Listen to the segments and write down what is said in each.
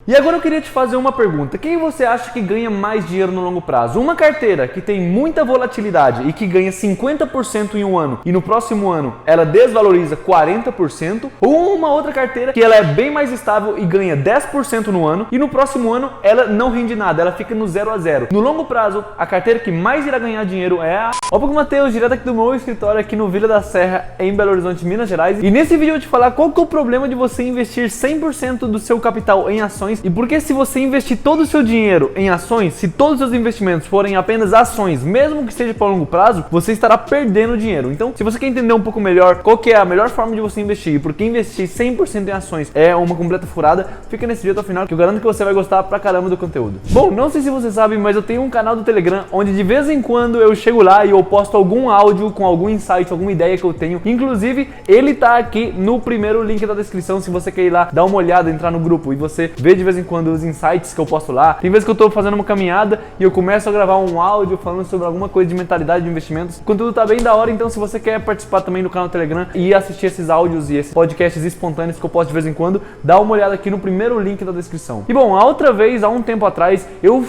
E agora eu queria te fazer uma pergunta. Quem você acha que ganha mais dinheiro no longo prazo? Uma carteira que tem muita volatilidade e que ganha 50% em um ano e no próximo ano ela desvaloriza 40%? Ou uma outra carteira que ela é bem mais estável e ganha 10% no ano e no próximo ano ela não rende nada, ela fica no 0 a 0. No longo prazo, a carteira que mais irá ganhar dinheiro é a... Opa, Matheus, direto aqui do meu escritório aqui no Vila da Serra, em Belo Horizonte, Minas Gerais. E nesse vídeo eu vou te falar qual que é o problema de você investir 100% do seu capital em ações e porque se você investir todo o seu dinheiro em ações, se todos os seus investimentos forem apenas ações, mesmo que seja para longo prazo, você estará perdendo dinheiro. Então, se você quer entender um pouco melhor qual que é a melhor forma de você investir e porque investir 100% em ações é uma completa furada, fica nesse vídeo até o final que eu garanto que você vai gostar pra caramba do conteúdo. Bom, não sei se você sabe, mas eu tenho um canal do Telegram onde de vez em quando eu chego lá e eu posto algum áudio com algum insight, alguma ideia que eu tenho. Inclusive, ele tá aqui no primeiro link da descrição se você quer ir lá dar uma olhada, entrar no grupo e você vê de vez em quando os insights que eu posto lá. Tem vezes que eu tô fazendo uma caminhada e eu começo a gravar um áudio falando sobre alguma coisa de mentalidade de investimentos. O conteúdo tá bem da hora, então se você quer participar também do canal do Telegram e assistir esses áudios e esses podcasts espontâneos que eu posto de vez em quando, dá uma olhada aqui no primeiro link da descrição. E bom, a outra vez, há um tempo atrás, eu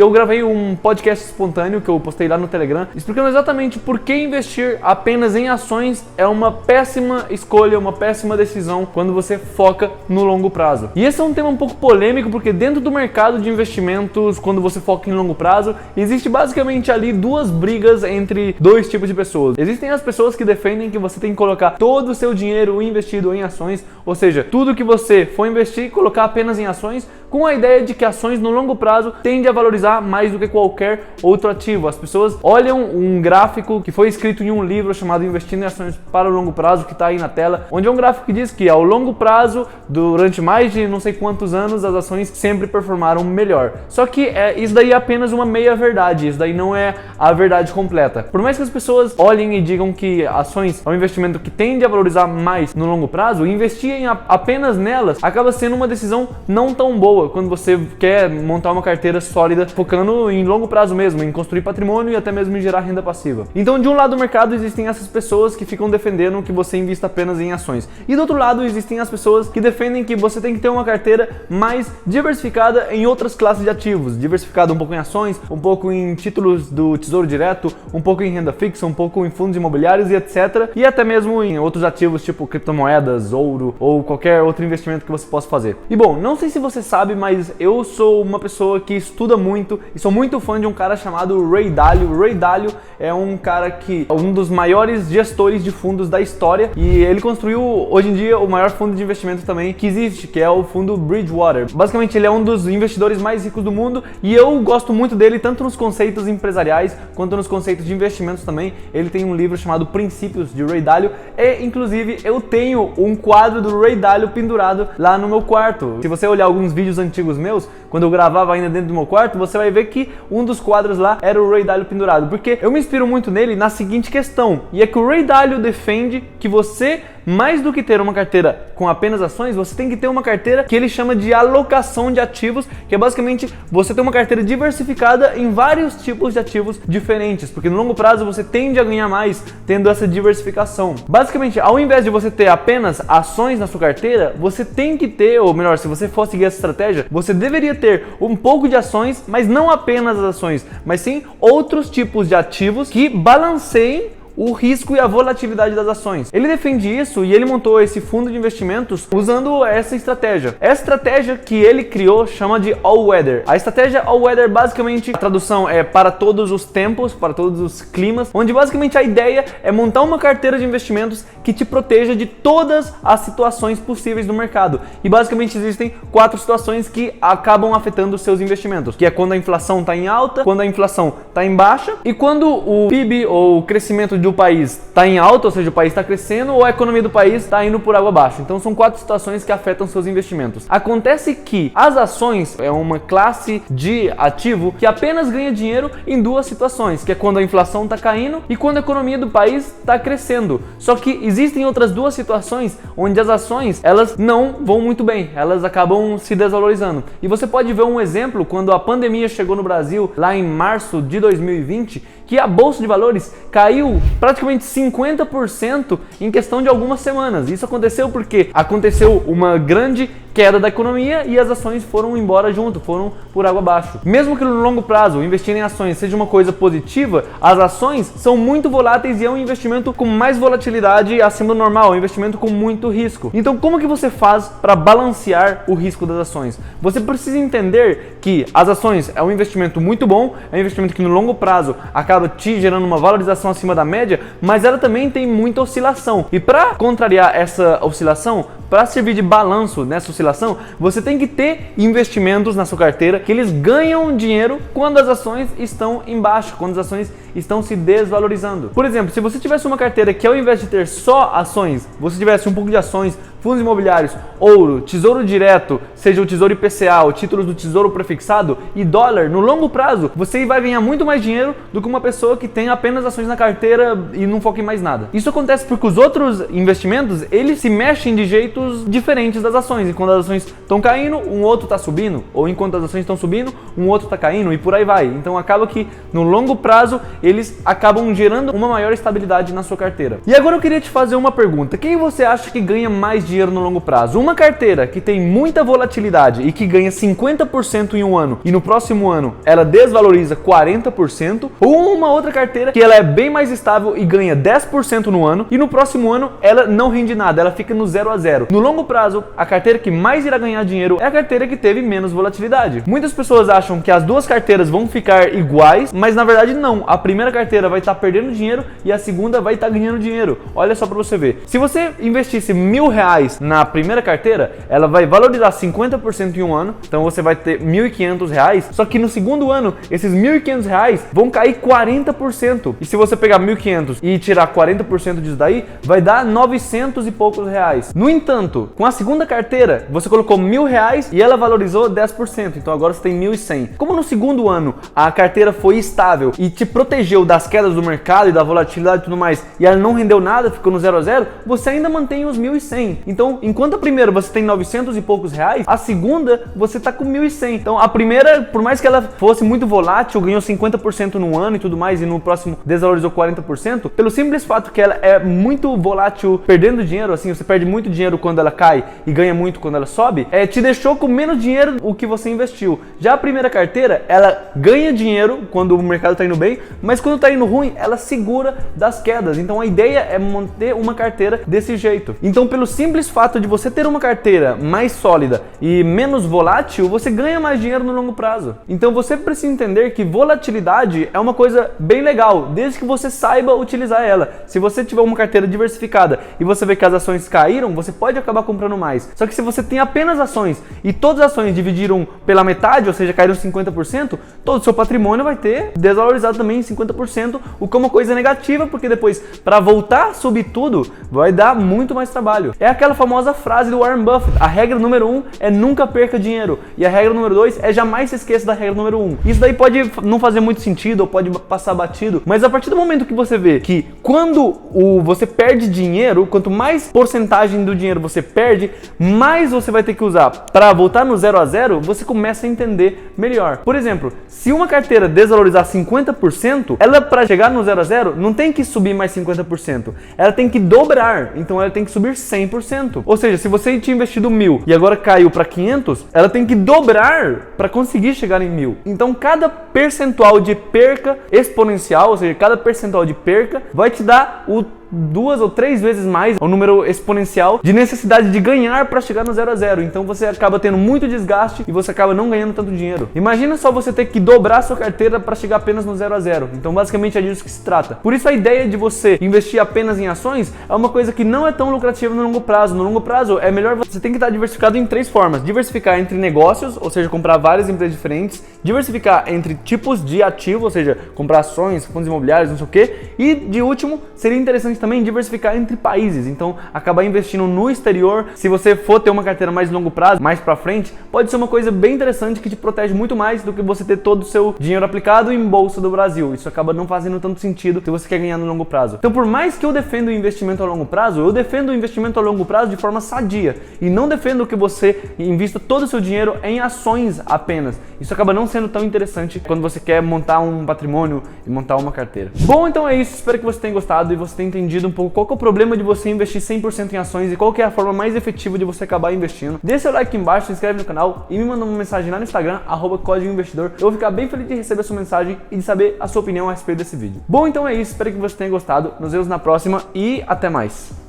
gravei um podcast espontâneo que eu postei lá no Telegram, explicando exatamente por que investir apenas em ações é uma péssima escolha, uma péssima decisão quando você foca no longo prazo. E esse é um tema um pouco polêmico porque dentro do mercado de investimentos, quando você foca em longo prazo, existe basicamente ali duas brigas entre dois tipos de pessoas. Existem as pessoas que defendem que você tem que colocar todo o seu dinheiro investido em ações, ou seja, tudo que você for investir, colocar apenas em ações, com a ideia de que ações no longo prazo tendem a valorizar mais do que qualquer outro ativo. As pessoas olham um gráfico que foi escrito em um livro chamado Investindo em Ações para o Longo Prazo, que está aí na tela, onde é um gráfico que diz que ao longo prazo, durante mais de não sei quantos anos, as ações sempre performaram melhor. Só que isso daí é apenas uma meia verdade, isso daí não é a verdade completa. Por mais que as pessoas olhem e digam que ações é um investimento que tende a valorizar mais no longo prazo, investir apenas nelas acaba sendo uma decisão não tão boa quando você quer montar uma carteira sólida, focando em longo prazo mesmo, em construir patrimônio e até mesmo em gerar renda passiva. Então, de um lado do mercado existem essas pessoas que ficam defendendo que você invista apenas em ações. E do outro lado existem as pessoas que defendem que você tem que ter uma carteira mais diversificada em outras classes de ativos, diversificada um pouco em ações, um pouco em títulos do Tesouro Direto, um pouco em renda fixa, um pouco em fundos imobiliários e etc. E até mesmo em outros ativos tipo criptomoedas, ouro ou qualquer outro investimento que você possa fazer. E bom, não sei se você sabe, mas eu sou uma pessoa que estuda muito e sou muito fã de um cara chamado Ray Dalio. Ray Dalio é um cara que é um dos maiores gestores de fundos da história e ele construiu hoje em dia o maior fundo de investimento também que existe, que é o fundo Bridgewater. Basicamente ele é um dos investidores mais ricos do mundo e eu gosto muito dele tanto nos conceitos empresariais quanto nos conceitos de investimentos também. Ele tem um livro chamado Princípios de Ray Dalio e inclusive eu tenho um quadro do Ray Dalio pendurado lá no meu quarto. Se você olhar alguns vídeos antigos meus, quando eu gravava ainda dentro do meu quarto, você vai ver que um dos quadros lá era o Ray Dalio pendurado, porque eu me inspiro muito nele na seguinte questão, e é que o Ray Dalio defende que você, mais do que ter uma carteira com apenas ações, você tem que ter uma carteira que ele chama de alocação de ativos, que é basicamente você ter uma carteira diversificada em vários tipos de ativos diferentes, porque no longo prazo você tende a ganhar mais tendo essa diversificação. Basicamente, ao invés de você ter apenas ações na sua carteira, você tem que ter, ou melhor, se você for seguir essa estratégia, você deveria ter um pouco de ações, mas não apenas as ações, mas sim outros tipos de ativos que balanceiem o risco e a volatilidade das ações. Ele defende isso e ele montou esse fundo de investimentos usando essa estratégia. Essa estratégia que ele criou chama de All Weather. A estratégia All Weather, basicamente, a tradução é para todos os tempos, para todos os climas, onde basicamente a ideia é montar uma carteira de investimentos que te proteja de todas as situações possíveis do mercado. E basicamente existem 4 situações que acabam afetando os seus investimentos, que é quando a inflação está em alta, quando a inflação está em baixa e quando o PIB ou o crescimento do país está em alta, ou seja, o país está crescendo, ou a economia do país está indo por água abaixo. Então são 4 situações que afetam seus investimentos. Acontece que as ações é uma classe de ativo que apenas ganha dinheiro em 2 situações, que é quando a inflação está caindo e quando a economia do país está crescendo. Só que existem outras 2 situações onde as ações elas não vão muito bem, elas acabam se desvalorizando. E você pode ver um exemplo quando a pandemia chegou no Brasil lá em março de 2020, que a bolsa de valores caiu praticamente 50% em questão de algumas semanas. Isso aconteceu porque aconteceu uma grande queda da economia e as ações foram embora junto, foram por água abaixo. Mesmo que no longo prazo investir em ações seja uma coisa positiva, as ações são muito voláteis e é um investimento com mais volatilidade acima do normal, um investimento com muito risco. Então como que você faz para balancear o risco das ações? Você precisa entender que as ações é um investimento muito bom, é um investimento que no longo prazo acaba te gerando uma valorização acima da média, mas ela também tem muita oscilação. E para contrariar essa oscilação, para servir de balanço nessa oscilação, você tem que ter investimentos na sua carteira que eles ganham dinheiro quando as ações estão em baixa, quando as ações estão se desvalorizando. Por exemplo, se você tivesse uma carteira que ao invés de ter só ações, você tivesse um pouco de ações, fundos imobiliários, ouro, tesouro direto, seja o tesouro IPCA, ou títulos do tesouro prefixado e dólar, no longo prazo, você vai ganhar muito mais dinheiro do que uma pessoa que tem apenas ações na carteira e não foca em mais nada. Isso acontece porque os outros investimentos, eles se mexem de jeitos diferentes das ações. Enquanto as ações estão caindo, um outro está subindo, ou enquanto as ações estão subindo, um outro está caindo e por aí vai. Então acaba que no longo prazo, eles acabam gerando uma maior estabilidade na sua carteira. E agora eu queria te fazer uma pergunta. Quem você acha que ganha mais dinheiro no longo prazo? Uma carteira que tem muita volatilidade e que ganha 50% em um ano e no próximo ano ela desvaloriza 40%, ou uma outra carteira que ela é bem mais estável e ganha 10% no ano e no próximo ano ela não rende nada, ela fica no 0 a 0. No longo prazo, a carteira que mais irá ganhar dinheiro é a carteira que teve menos volatilidade. Muitas pessoas acham que as duas carteiras vão ficar iguais, mas na verdade não. A primeira carteira vai estar perdendo dinheiro e a segunda vai estar ganhando dinheiro. Olha só para você ver. Se você investisse R$1.000 na primeira carteira, ela vai valorizar 50% em um ano, então você vai ter R$1.500, só que no segundo ano, esses R$1.500 vão cair 40%. E se você pegar 1.500 e tirar 40% disso daí, vai dar 900 e poucos reais. No entanto, com a segunda carteira, você colocou R$1.000 e ela valorizou 10%, então agora você tem 1.100. Como no segundo ano a carteira foi estável e te protegeu das quedas do mercado e da volatilidade e tudo mais, e ela não rendeu nada, ficou no 0 a 0, você ainda mantém os 1.100. Então, enquanto a primeira você tem 900 e poucos reais, a segunda você tá com 1.100. Então, a primeira, por mais que ela fosse muito volátil, ganhou 50% no ano e tudo mais, e no próximo desvalorizou 40%, pelo simples fato que ela é muito volátil, perdendo dinheiro, assim, você perde muito dinheiro quando ela cai e ganha muito quando ela sobe, te deixou com menos dinheiro o que você investiu. Já a primeira carteira, ela ganha dinheiro quando o mercado tá indo bem, mas quando tá indo ruim, ela segura das quedas. Então a ideia é manter uma carteira desse jeito. Então, pelo simples fato de você ter uma carteira mais sólida e menos volátil, você ganha mais dinheiro no longo prazo. Então você precisa entender que volatilidade é uma coisa bem legal, desde que você saiba utilizar ela. Se você tiver uma carteira diversificada e você vê que as ações caíram, você pode acabar comprando mais. Só que se você tem apenas ações e todas as ações dividiram pela metade, ou seja, caíram 50%, todo o seu patrimônio vai ter desvalorizado também em 50%, o que é uma coisa negativa, porque depois, para voltar a subir tudo, vai dar muito mais trabalho. É aquela famosa frase do Warren Buffett: a regra número 1 é nunca perca dinheiro, e a regra número 2 é jamais se esqueça da regra número 1. Isso daí pode não fazer muito sentido, ou pode passar batido, mas a partir do momento que você vê que quando você perde dinheiro, quanto mais porcentagem do dinheiro você perde, mais você vai ter que usar para voltar no 0 a 0, você começa a entender melhor. Por exemplo, se uma carteira desvalorizar 50%, ela, para chegar no 0 a 0, não tem que subir mais 50%, ela tem que dobrar, então ela tem que subir 100%. Ou seja, se você tinha investido 1.000 e agora caiu para 500, ela tem que dobrar para conseguir chegar em 1.000. Então cada percentual de perca exponencial, ou seja, cada percentual de perca vai te dar o 2 ou 3 vezes mais o número exponencial de necessidade de ganhar para chegar no 0 a 0. Então você acaba tendo muito desgaste e você acaba não ganhando tanto dinheiro. Imagina só você ter que dobrar a sua carteira para chegar apenas no 0 a 0. Então basicamente é disso que se trata. Por isso a ideia de você investir apenas em ações é uma coisa que não é tão lucrativa no longo prazo. No longo prazo é melhor você tem que estar diversificado em 3 formas: diversificar entre negócios, ou seja, comprar várias empresas diferentes; diversificar entre tipos de ativo, ou seja, comprar ações, fundos imobiliários, não sei o que; e de último, seria interessante também diversificar entre países, então acabar investindo no exterior. Se você for ter uma carteira mais de longo prazo, mais pra frente, pode ser uma coisa bem interessante que te protege muito mais do que você ter todo o seu dinheiro aplicado em bolsa do Brasil. Isso acaba não fazendo tanto sentido se você quer ganhar no longo prazo. Então, por mais que eu defenda o investimento a longo prazo, eu defendo o investimento a longo prazo de forma sadia e não defendo que você invista todo o seu dinheiro em ações apenas. Isso acaba não sendo tão interessante quando você quer montar um patrimônio e montar uma carteira. Bom, então é isso. Espero que você tenha gostado e você tenha entendido um pouco qual que é o problema de você investir 100% em ações e qual que é a forma mais efetiva de você acabar investindo. Deixa seu like aqui embaixo, se inscreve no canal e me manda uma mensagem lá no Instagram, @códigoinvestidor. Eu vou ficar bem feliz de receber a sua mensagem e de saber a sua opinião a respeito desse vídeo. Bom, então é isso. Espero que você tenha gostado. Nos vemos na próxima e até mais.